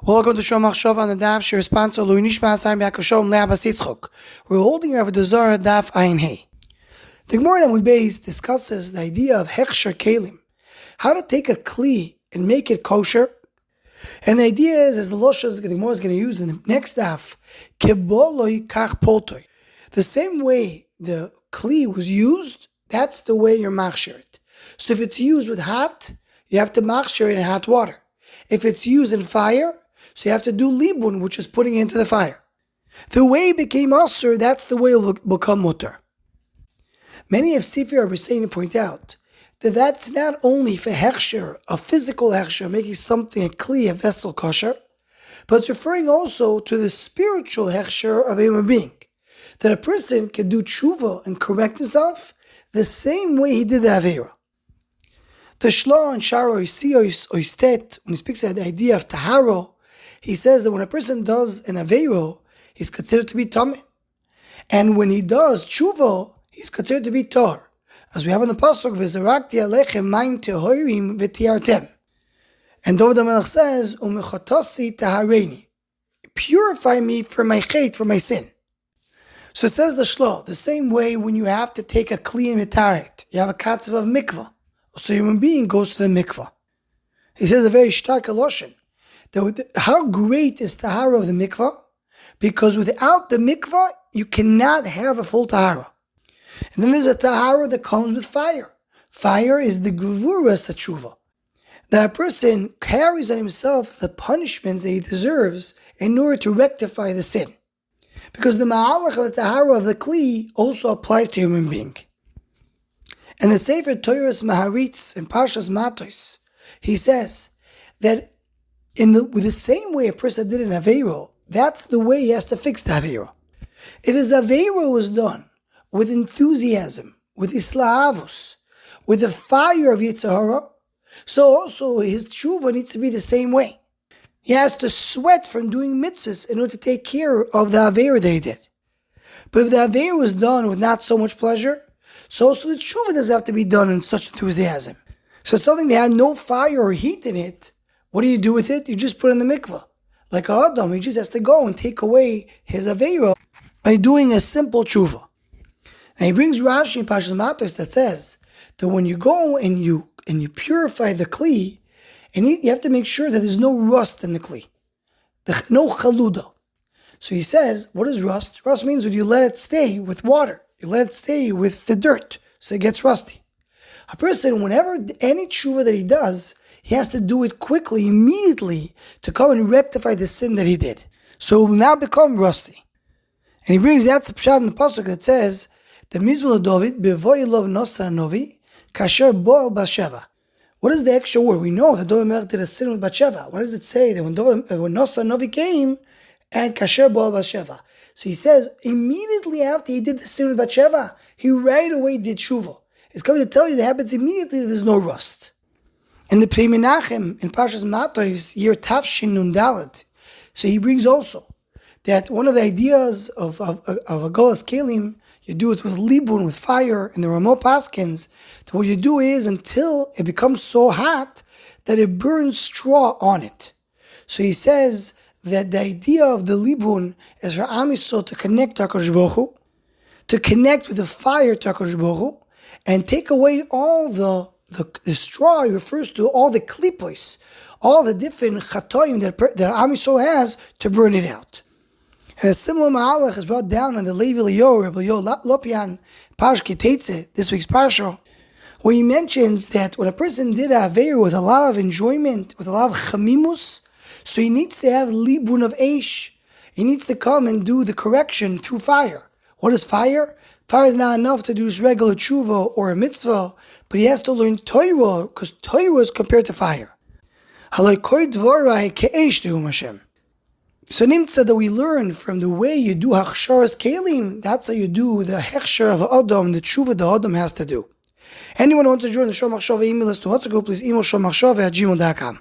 Welcome to Shom Machshava on the Daf. She responds to Lui Nishma Asar B'Yakashom Le'Abbas Yitzchok. We're holding Avoda Zara Daf Ayin Hey. The Gemara in Amud Beis discusses the idea of Hechsher Kelim, how to take a kli and make it kosher. And the idea is, as the Loshas the Gemara is going to use in the next Daf, Keboloi Kach Poltoi. The same way the kli was used, that's the way you're machsher it. So if it's used with hot, you have to machsher it in hot water. If it's used in fire, so you have to do libun, which is putting it into the fire. The way it became asur, that's the way it will become mutar. Many of Sifri Rabbeinu point out that that's not only for hechsher, a physical hechsher, making something, a kli, a vessel kosher, but it's referring also to the spiritual hechsher of a human being. That a person can do teshuva and correct himself the same way he did the Avera. The Shla and Shara Oistet, when he speaks about the idea of Tahara, he says that when a person does an Avera, he's considered to be Tameh. And when he does Teshuva, he's considered to be Tahar. As we have in the Pasuk, V'zarakti alechem mayim tehorim v'tiartem. And David HaMelech says, Umechatasi tahareni. Purify me for my chait, for my sin. So it says the Shla, the same way when you have to take a kli and mitaret, you have a katzav of mikvah. So a human being goes to the mikvah. He says a very stark aloshin. How great is Tahara of the mikvah? Because without the mikvah, you cannot have a full Tahara. And then there's a Tahara that comes with fire. Fire is the gevuras Teshuva. That a person carries on himself the punishments that he deserves in order to rectify the sin. Because the ma'alach of the Tahara of the Kli also applies to a human being. And the Sefer Toras Maharitz in Parshas Matos, he says that with the same way a person did an Aveiro, that's the way he has to fix the Aveiro. If his Aveiro was done with enthusiasm, with Isla-Avos, with the fire of Yitzhahara, so also his tshuva needs to be the same way. He has to sweat from doing mitzvahs in order to take care of the Aveiro that he did. But if the Aveiro was done with not so much pleasure, so also the tshuva doesn't have to be done in such enthusiasm. So something that had no fire or heat in it, what do you do with it? You just put it in the mikvah. Like a Adam, he just has to go and take away his Aveira by doing a simple tshuva. And he brings Rashi in Parshas Matos that says that when you go and you purify the kli, and you have to make sure that there's no rust in the kli. No chaluda. So he says, what is rust? Rust means when you let it stay with water. You let it stay with the dirt, so it gets rusty. A person, whenever any tshuva that he does, he has to do it quickly, immediately, to come and rectify the sin that he did. So it will now become rusty. And he brings that to Pshat in the Pasuk that says, the Mizvah David, Bevoy lov nosa novi, Kasher boal Bathsheba. What is the extra word? We know that David Melech did a sin with Bathsheba. What does it say? That when Nosa Novi came, and Kasher boal Bathsheba. So he says, immediately after he did the sin with Bathsheba, he right away did tshuva. It's coming to tell you that happens immediately, there's no rust. In the Pnei Menachem, in Parshas Matos, year Tafshin Nun Dalet, so he brings also that one of the ideas of a Golas Kelim, you do it with libun, with fire, in the Ramah Paskins. So what you do is until it becomes so hot that it burns straw on it. So he says that the idea of the libun is for Am Yisrael to connect to HaKadosh Baruch Hu, to connect with the fire to HaKadosh Baruch Hu, and take away all the straw. It refers to all the klipos, all the different chatoim that Am Yisrael has to burn it out. And a similar ma'alach is brought down on the Levi Liyo, Rabbi Yo Lopian, Pash Ketetze, this week's Parsha, where he mentions that when a person did a Aveir with a lot of enjoyment, with a lot of chamimus, so he needs to have libun of eish. He needs to come and do the correction through fire. What is fire? Fire is not enough to do this regular tshuva or a mitzvah, but he has to learn Torah, because Torah is compared to fire. Haloi koi dvorai ke'eish tehum Hashem. So nimtza that we learn from the way you do hachsharas kelim, that's how you do the hechsher of Adam, the tshuva the Adam has to do. Anyone who wants to join the Shom Machshava email list to WhatsApp, please email shomachshava@gmail.com.